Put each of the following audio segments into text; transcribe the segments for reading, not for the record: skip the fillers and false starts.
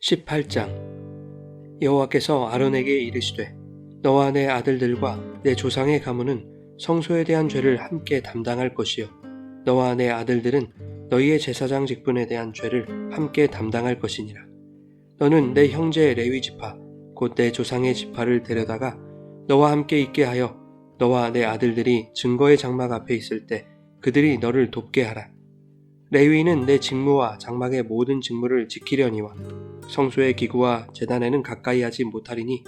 18장. 여호와께서 아론에게 이르시되 너와 내 아들들과 내 조상의 가문은 성소에 대한 죄를 함께 담당할 것이요 너와 내 아들들은 너희의 제사장 직분에 대한 죄를 함께 담당할 것이니라. 너는 내 형제 레위 지파 곧 내 조상의 지파를 데려다가 너와 함께 있게 하여 너와 내 아들들이 증거의 장막 앞에 있을 때 그들이 너를 돕게 하라. 레위인은 내 직무와 장막의 모든 직무를 지키려니와 성소의 기구와 제단에는 가까이 하지 못하리니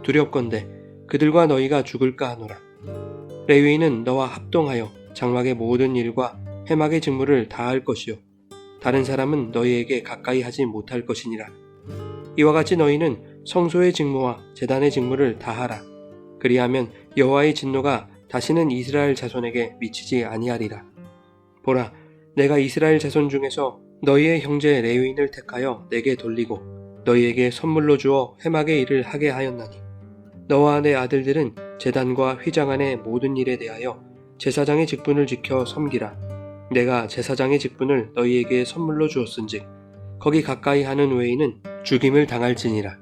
두렵건대 그들과 너희가 죽을까 하노라. 레위인은 너와 합동하여 장막의 모든 일과 회막의 직무를 다할 것이요 다른 사람은 너희에게 가까이 하지 못할 것이니라. 이와 같이 너희는 성소의 직무와 제단의 직무를 다하라. 그리하면 여호와의 진노가 다시는 이스라엘 자손에게 미치지 아니하리라. 보라, 내가 이스라엘 자손 중에서 너희의 형제 레위인을 택하여 내게 돌리고 너희에게 선물로 주어 회막의 일을 하게 하였나니 너와 내 아들들은 제단과 휘장 안의 모든 일에 대하여 제사장의 직분을 지켜 섬기라. 내가 제사장의 직분을 너희에게 선물로 주었은즉 거기 가까이 하는 외에는 죽임을 당할지니라.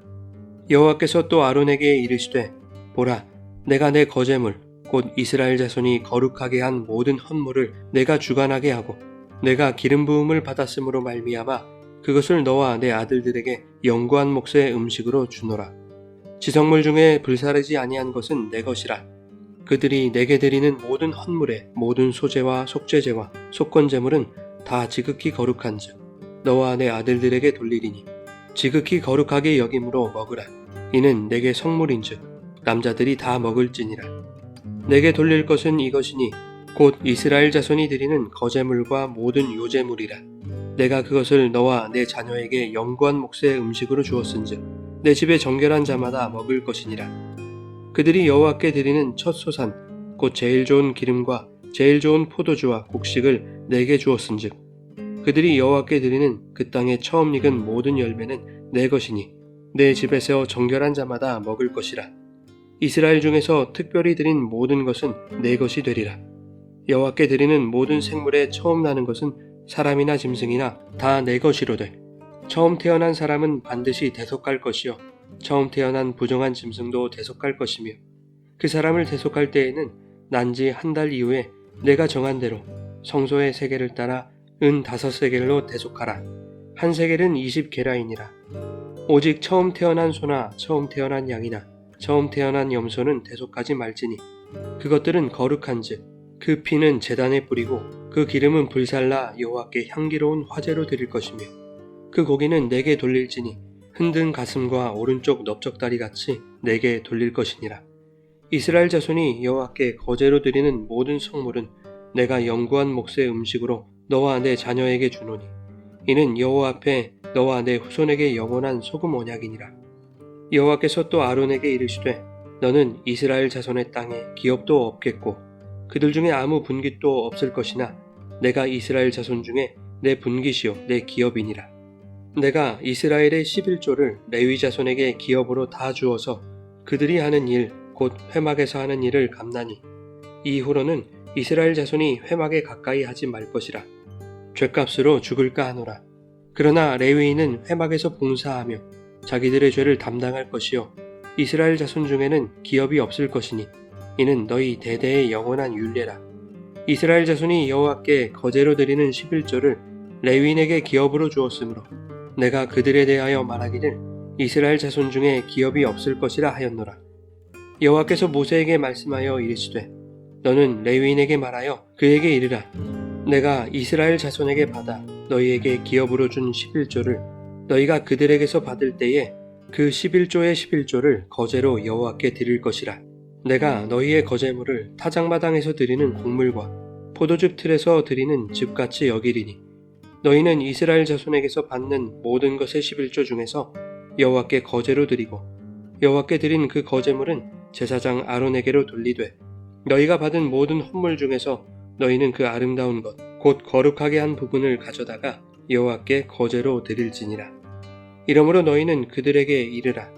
여호와께서 또 아론에게 이르시되 보라, 내가 내 거제물 곧 이스라엘 자손이 거룩하게 한 모든 헌물을 내가 주관하게 하고 내가 기름 부음을 받았으므로 말미암아 그것을 너와 내 아들들에게 영구한 몫의 음식으로 주노라. 지성물 중에 불사르지 아니한 것은 내 것이라. 그들이 내게 드리는 모든 헌물의 모든 소제와 속죄제와 속건제물은 다 지극히 거룩한즉 너와 내 아들들에게 돌리리니 지극히 거룩하게 여김으로 먹으라. 이는 내게 성물인즉 남자들이 다 먹을지니라. 내게 돌릴 것은 이것이니 곧 이스라엘 자손이 드리는 거제물과 모든 요제물이라. 내가 그것을 너와 내 자녀에게 영구한 몫의 음식으로 주었은즉 내 집에 정결한 자마다 먹을 것이니라. 그들이 여호와께 드리는 첫 소산 곧 제일 좋은 기름과 제일 좋은 포도주와 곡식을 내게 주었은즉 그들이 여호와께 드리는 그 땅에 처음 익은 모든 열매는 내 것이니 내 집에서 정결한 자마다 먹을 것이라. 이스라엘 중에서 특별히 드린 모든 것은 내 것이 되리라. 여호와께 드리는 모든 생물에 처음 나는 것은 사람이나 짐승이나 다 내 것이로되 처음 태어난 사람은 반드시 대속할 것이요 처음 태어난 부정한 짐승도 대속할 것이며 그 사람을 대속할 때에는 난지 한 달 이후에 내가 정한 대로 성소의 세겔을 따라 은 5세겔로 대속하라. 한 세겔은 20게라이니라. 오직 처음 태어난 소나 처음 태어난 양이나 처음 태어난 염소는 대속하지 말지니 그것들은 거룩한즉 그 피는 제단에 뿌리고 그 기름은 불살라 여호와께 향기로운 화제로 드릴 것이며 그 고기는 내게 돌릴지니 흔든 가슴과 오른쪽 넓적다리 같이 내게 돌릴 것이니라. 이스라엘 자손이 여호와께 거제로 드리는 모든 성물은 내가 영구한 몫의 음식으로 너와 내 자녀에게 주노니 이는 여호와 앞에 너와 내 후손에게 영원한 소금 언약이니라. 여호와께서 또 아론에게 이르시되 너는 이스라엘 자손의 땅에 기업도 없겠고 그들 중에 아무 분깃도 없을 것이나 내가 이스라엘 자손 중에 내 분깃이요 내 기업이니라. 내가 이스라엘의 11조를 레위 자손에게 기업으로 다 주어서 그들이 하는 일 곧 회막에서 하는 일을 감나니 이후로는 이스라엘 자손이 회막에 가까이 하지 말 것이라. 죗값으로 죽을까 하노라. 그러나 레위인은 회막에서 봉사하며 자기들의 죄를 담당할 것이요 이스라엘 자손 중에는 기업이 없을 것이니 이는 너희 대대의 영원한 율례라. 이스라엘 자손이 여호와께 거제로 드리는 11조를 레위인에게 기업으로 주었으므로 내가 그들에 대하여 말하기를 이스라엘 자손 중에 기업이 없을 것이라 하였노라. 여호와께서 모세에게 말씀하여 이르시되 너는 레위인에게 말하여 그에게 이르라. 내가 이스라엘 자손에게 받아 너희에게 기업으로 준 11조를 너희가 그들에게서 받을 때에 그 11조의 11조를 거제로 여호와께 드릴 것이라. 내가 너희의 거제물을 타작마당에서 드리는 곡물과 포도즙 틀에서 드리는 즙같이 여기리니 너희는 이스라엘 자손에게서 받는 모든 것의 11조 중에서 여호와께 거제로 드리고 여호와께 드린 그 거제물은 제사장 아론에게로 돌리되 너희가 받은 모든 헌물 중에서 너희는 그 아름다운 것 곧 거룩하게 한 부분을 가져다가 여호와께 거제로 드릴지니라. 이러므로 너희는 그들에게 이르라.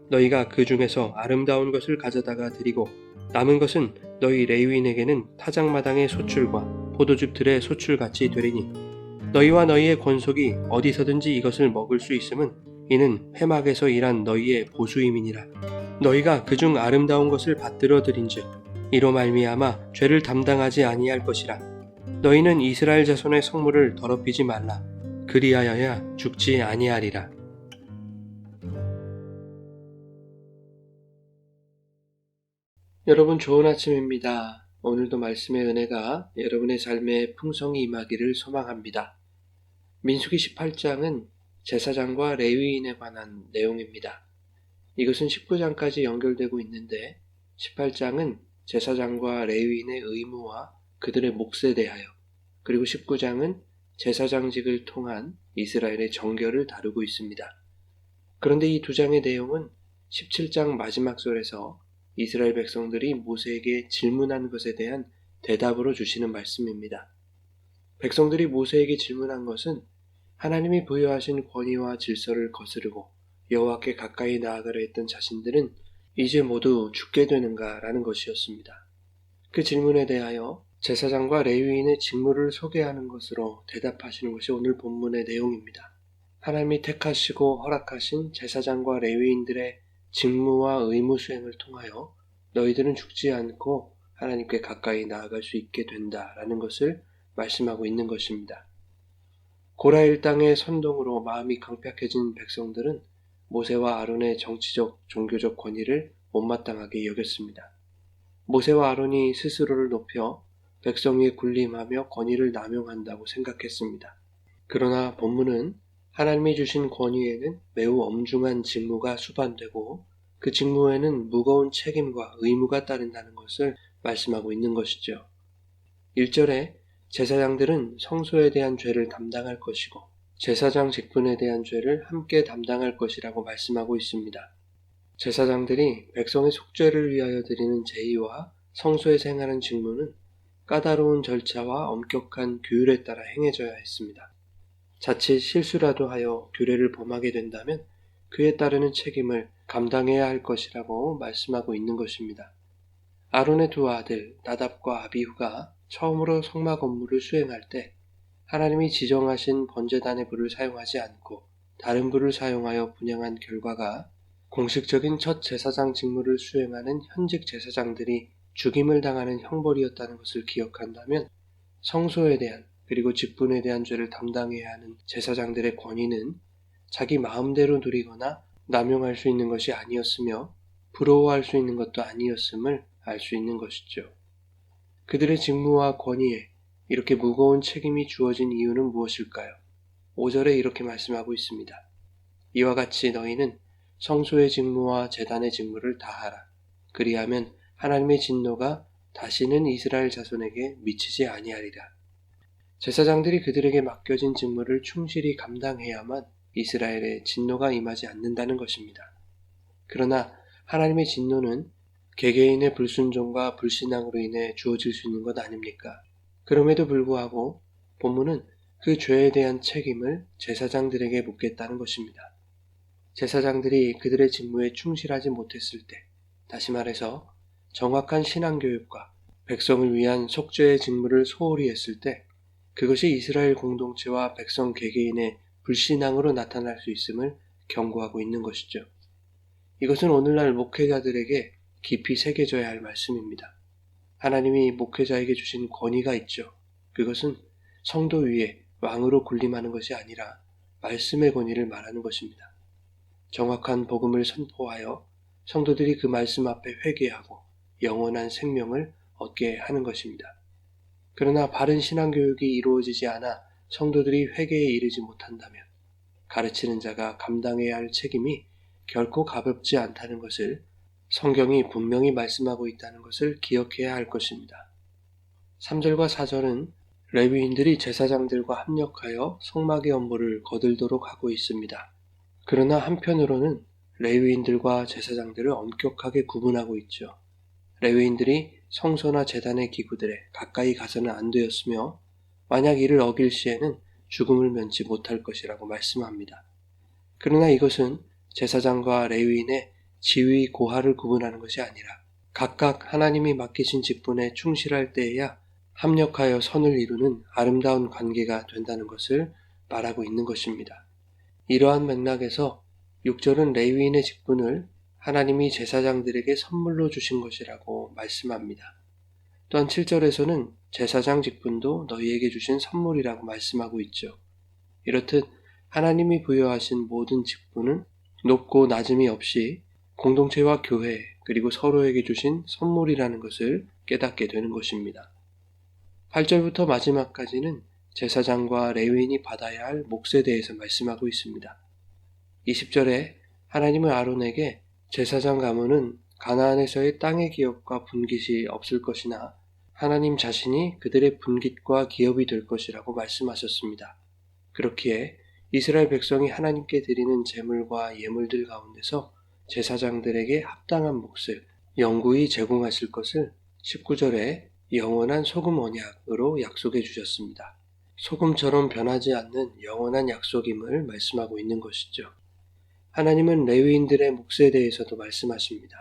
너희가 그 중에서 아름다운 것을 가져다가 드리고 남은 것은 너희 레위인에게는 타작마당의 소출과 포도즙 틀의 소출같이 되리니 너희와 너희의 권속이 어디서든지 이것을 먹을 수 있음은 이는 회막에서 일한 너희의 보수임이니라. 너희가 그중 아름다운 것을 받들어 들인즉 이로 말미암아 죄를 담당하지 아니할 것이라. 너희는 이스라엘 자손의 성물을 더럽히지 말라. 그리하여야 죽지 아니하리라. 여러분 좋은 아침입니다. 오늘도 말씀의 은혜가 여러분의 삶에 풍성히 임하기를 소망합니다. 민수기 18장은 제사장과 레위인에 관한 내용입니다. 이것은 19장까지 연결되고 있는데 18장은 제사장과 레위인의 의무와 그들의 몫에 대하여, 그리고 19장은 제사장직을 통한 이스라엘의 정결을 다루고 있습니다. 그런데 이 두 장의 내용은 17장 마지막 절에서 이스라엘 백성들이 모세에게 질문한 것에 대한 대답으로 주시는 말씀입니다. 백성들이 모세에게 질문한 것은 하나님이 부여하신 권위와 질서를 거스르고 여호와께 가까이 나아가려 했던 자신들은 이제 모두 죽게 되는가라는 것이었습니다. 그 질문에 대하여 제사장과 레위인의 직무를 소개하는 것으로 대답하시는 것이 오늘 본문의 내용입니다. 하나님이 택하시고 허락하신 제사장과 레위인들의 직무와 의무 수행을 통하여 너희들은 죽지 않고 하나님께 가까이 나아갈 수 있게 된다라는 것을 말씀하고 있는 것입니다. 고라 일당의 선동으로 마음이 강팍해진 백성들은 모세와 아론의 정치적, 종교적 권위를 못마땅하게 여겼습니다. 모세와 아론이 스스로를 높여 백성 위에 군림하며 권위를 남용한다고 생각했습니다. 그러나 본문은 하나님이 주신 권위에는 매우 엄중한 직무가 수반되고 그 직무에는 무거운 책임과 의무가 따른다는 것을 말씀하고 있는 것이죠. 1절에 제사장들은 성소에 대한 죄를 담당할 것이고 제사장 직분에 대한 죄를 함께 담당할 것이라고 말씀하고 있습니다. 제사장들이 백성의 속죄를 위하여 드리는 제의와 성소에서 행하는 직무는 까다로운 절차와 엄격한 규율에 따라 행해져야 했습니다. 자칫 실수라도 하여 규례를 범하게 된다면 그에 따르는 책임을 감당해야 할 것이라고 말씀하고 있는 것입니다. 아론의 두 아들 나답과 아비후가 처음으로 성막 업무를 수행할 때 하나님이 지정하신 번제단의 불을 사용하지 않고 다른 불을 사용하여 분향한 결과가 공식적인 첫 제사장 직무를 수행하는 현직 제사장들이 죽임을 당하는 형벌이었다는 것을 기억한다면 성소에 대한 그리고 직분에 대한 죄를 담당해야 하는 제사장들의 권위는 자기 마음대로 누리거나 남용할 수 있는 것이 아니었으며 부러워할 수 있는 것도 아니었음을 알 수 있는 것이죠. 그들의 직무와 권위에 이렇게 무거운 책임이 주어진 이유는 무엇일까요? 5절에 이렇게 말씀하고 있습니다. 이와 같이 너희는 성소의 직무와 제단의 직무를 다하라. 그리하면 하나님의 진노가 다시는 이스라엘 자손에게 미치지 아니하리라. 제사장들이 그들에게 맡겨진 직무를 충실히 감당해야만 이스라엘의 진노가 임하지 않는다는 것입니다. 그러나 하나님의 진노는 개개인의 불순종과 불신앙으로 인해 주어질 수 있는 것 아닙니까? 그럼에도 불구하고 본문은 그 죄에 대한 책임을 제사장들에게 묻겠다는 것입니다. 제사장들이 그들의 직무에 충실하지 못했을 때, 다시 말해서 정확한 신앙교육과 백성을 위한 속죄의 직무를 소홀히 했을 때 그것이 이스라엘 공동체와 백성 개개인의 불신앙으로 나타날 수 있음을 경고하고 있는 것이죠. 이것은 오늘날 목회자들에게 깊이 새겨져야 할 말씀입니다. 하나님이 목회자에게 주신 권위가 있죠. 그것은 성도 위에 왕으로 군림하는 것이 아니라 말씀의 권위를 말하는 것입니다. 정확한 복음을 선포하여 성도들이 그 말씀 앞에 회개하고 영원한 생명을 얻게 하는 것입니다. 그러나 바른 신앙교육이 이루어지지 않아 성도들이 회개에 이르지 못한다면 가르치는 자가 감당해야 할 책임이 결코 가볍지 않다는 것을 성경이 분명히 말씀하고 있다는 것을 기억해야 할 것입니다. 3절과 4절은 레위인들이 제사장들과 합력하여 성막의 업무를 거들도록 하고 있습니다. 그러나 한편으로는 레위인들과 제사장들을 엄격하게 구분하고 있죠. 레위인들이 성소나 제단의 기구들에 가까이 가서는 안 되었으며 만약 이를 어길 시에는 죽음을 면치 못할 것이라고 말씀합니다. 그러나 이것은 제사장과 레위인의 지위 고하를 구분하는 것이 아니라 각각 하나님이 맡기신 직분에 충실할 때에야 합력하여 선을 이루는 아름다운 관계가 된다는 것을 말하고 있는 것입니다. 이러한 맥락에서 6절은 레위인의 직분을 하나님이 제사장들에게 선물로 주신 것이라고 말씀합니다. 또한 7절에서는 제사장 직분도 너희에게 주신 선물이라고 말씀하고 있죠. 이렇듯 하나님이 부여하신 모든 직분은 높고 낮음이 없이 공동체와 교회 그리고 서로에게 주신 선물이라는 것을 깨닫게 되는 것입니다. 8절부터 마지막까지는 제사장과 레위인이 받아야 할 몫에 대해서 말씀하고 있습니다. 20절에 하나님은 아론에게 제사장 가문은 가나안에서의 땅의 기업과 분깃이 없을 것이나 하나님 자신이 그들의 분깃과 기업이 될 것이라고 말씀하셨습니다. 그렇기에 이스라엘 백성이 하나님께 드리는 제물과 예물들 가운데서 제사장들에게 합당한 몫을 영구히 제공하실 것을 19절에 영원한 소금 언약으로 약속해 주셨습니다. 소금처럼 변하지 않는 영원한 약속임을 말씀하고 있는 것이죠. 하나님은 레위인들의 몫에 대해서도 말씀하십니다.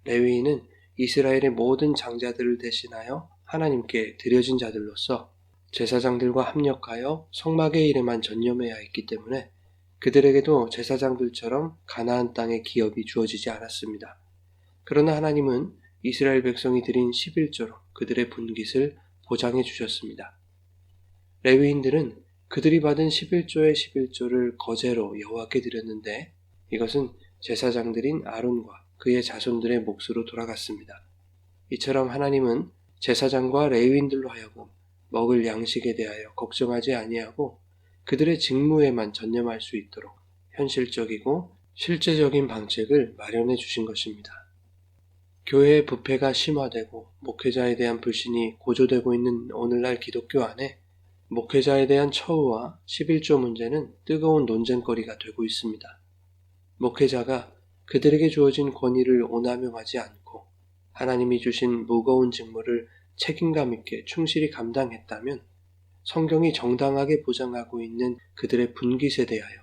레위인은 이스라엘의 모든 장자들을 대신하여 하나님께 드려진 자들로서 제사장들과 합력하여 성막의 일에만 전념해야 했기 때문에 그들에게도 제사장들처럼 가나안 땅의 기업이 주어지지 않았습니다. 그러나 하나님은 이스라엘 백성이 드린 11조로 그들의 분깃을 보장해 주셨습니다. 레위인들은 그들이 받은 11조의 11조를 거제로 여호와께 드렸는데 이것은 제사장들인 아론과 그의 자손들의 몫으로 돌아갔습니다. 이처럼 하나님은 제사장과 레위인들로 하여금 먹을 양식에 대하여 걱정하지 아니하고 그들의 직무에만 전념할 수 있도록 현실적이고 실제적인 방책을 마련해 주신 것입니다. 교회의 부패가 심화되고 목회자에 대한 불신이 고조되고 있는 오늘날 기독교 안에 목회자에 대한 처우와 11조 문제는 뜨거운 논쟁거리가 되고 있습니다. 목회자가 그들에게 주어진 권위를 오남용하지 않고 하나님이 주신 무거운 직무를 책임감 있게 충실히 감당했다면 성경이 정당하게 보장하고 있는 그들의 분깃에 대하여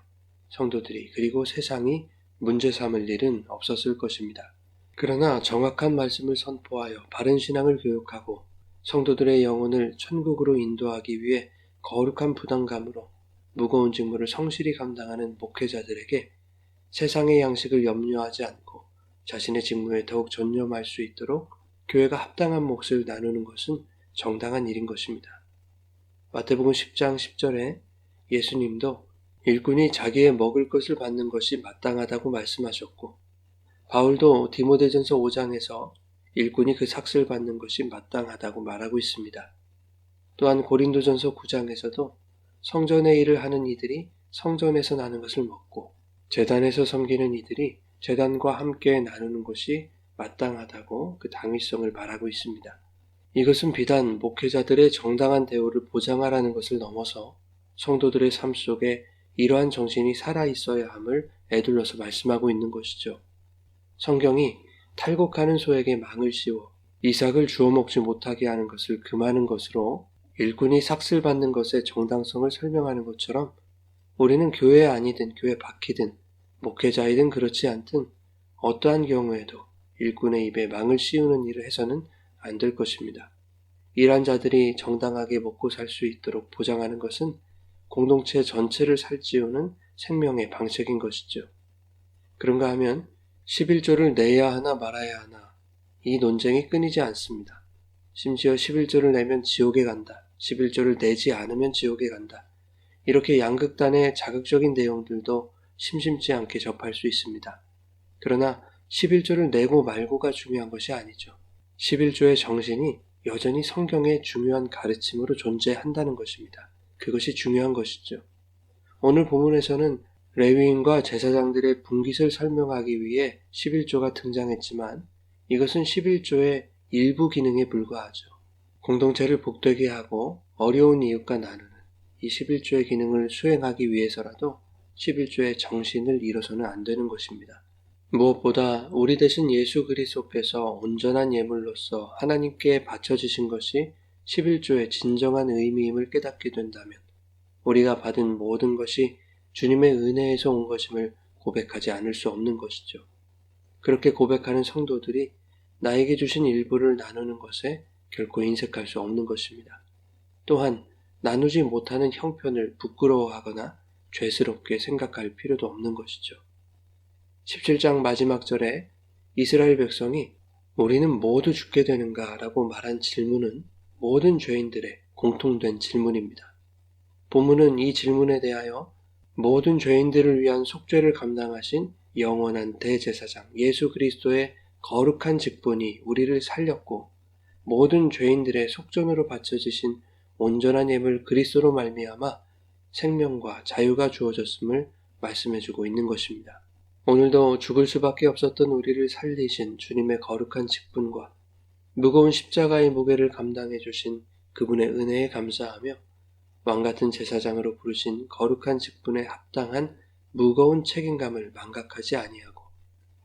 성도들이 그리고 세상이 문제 삼을 일은 없었을 것입니다. 그러나 정확한 말씀을 선포하여 바른 신앙을 교육하고 성도들의 영혼을 천국으로 인도하기 위해 거룩한 부담감으로 무거운 직무를 성실히 감당하는 목회자들에게 세상의 양식을 염려하지 않고 자신의 직무에 더욱 전념할 수 있도록 교회가 합당한 몫을 나누는 것은 정당한 일인 것입니다. 마태복음 10장 10절에 예수님도 일꾼이 자기의 먹을 것을 받는 것이 마땅하다고 말씀하셨고 바울도 디모데전서 5장에서 일꾼이 그 삭슬 받는 것이 마땅하다고 말하고 있습니다. 또한 고린도전서 9장에서도 성전의 일을 하는 이들이 성전에서 나는 것을 먹고 제단에서 섬기는 이들이 제단과 함께 나누는 것이 마땅하다고 그 당위성을 말하고 있습니다. 이것은 비단 목회자들의 정당한 대우를 보장하라는 것을 넘어서 성도들의 삶 속에 이러한 정신이 살아있어야 함을 애둘러서 말씀하고 있는 것이죠. 성경이 탈곡하는 소에게 망을 씌워 이삭을 주워 먹지 못하게 하는 것을 금하는 것으로 일꾼이 삭슬 받는 것의 정당성을 설명하는 것처럼 우리는 교회 아니든 교회 밖이든 목회자이든 그렇지 않든 어떠한 경우에도 일꾼의 입에 망을 씌우는 일을 해서는 안 될 것입니다. 일한 자들이 정당하게 먹고 살 수 있도록 보장하는 것은 공동체 전체를 살찌우는 생명의 방책인 것이죠. 그런가 하면 11조를 내야 하나 말아야 하나 이 논쟁이 끊이지 않습니다. 심지어 11조를 내면 지옥에 간다. 11조를 내지 않으면 지옥에 간다. 이렇게 양극단의 자극적인 내용들도 심심치 않게 접할 수 있습니다. 그러나 11조를 내고 말고가 중요한 것이 아니죠. 11조의 정신이 여전히 성경의 중요한 가르침으로 존재한다는 것입니다. 그것이 중요한 것이죠. 오늘 본문에서는 레위인과 제사장들의 분깃을 설명하기 위해 11조가 등장했지만 이것은 11조의 일부 기능에 불과하죠. 공동체를 복되게 하고 어려운 이웃과 나누는 이 11조의 기능을 수행하기 위해서라도 11조의 정신을 잃어서는 안 되는 것입니다. 무엇보다 우리 대신 예수 그리스도께서 온전한 예물로서 하나님께 바쳐지신 것이 11조의 진정한 의미임을 깨닫게 된다면 우리가 받은 모든 것이 주님의 은혜에서 온 것임을 고백하지 않을 수 없는 것이죠. 그렇게 고백하는 성도들이 나에게 주신 일부를 나누는 것에 결코 인색할 수 없는 것입니다. 또한 나누지 못하는 형편을 부끄러워하거나 죄스럽게 생각할 필요도 없는 것이죠. 17장 마지막 절에 이스라엘 백성이 우리는 모두 죽게 되는가? 라고 말한 질문은 모든 죄인들의 공통된 질문입니다. 본문은 이 질문에 대하여 모든 죄인들을 위한 속죄를 감당하신 영원한 대제사장 예수 그리스도의 거룩한 직분이 우리를 살렸고 모든 죄인들의 속전으로 바쳐지신 온전한 예물 그리스도로 말미암아 생명과 자유가 주어졌음을 말씀해주고 있는 것입니다. 오늘도 죽을 수밖에 없었던 우리를 살리신 주님의 거룩한 직분과 무거운 십자가의 무게를 감당해 주신 그분의 은혜에 감사하며 왕같은 제사장으로 부르신 거룩한 직분에 합당한 무거운 책임감을 망각하지 아니하고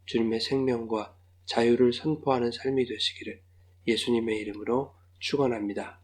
주님의 생명과 자유를 선포하는 삶이 되시기를 예수님의 이름으로 축원합니다.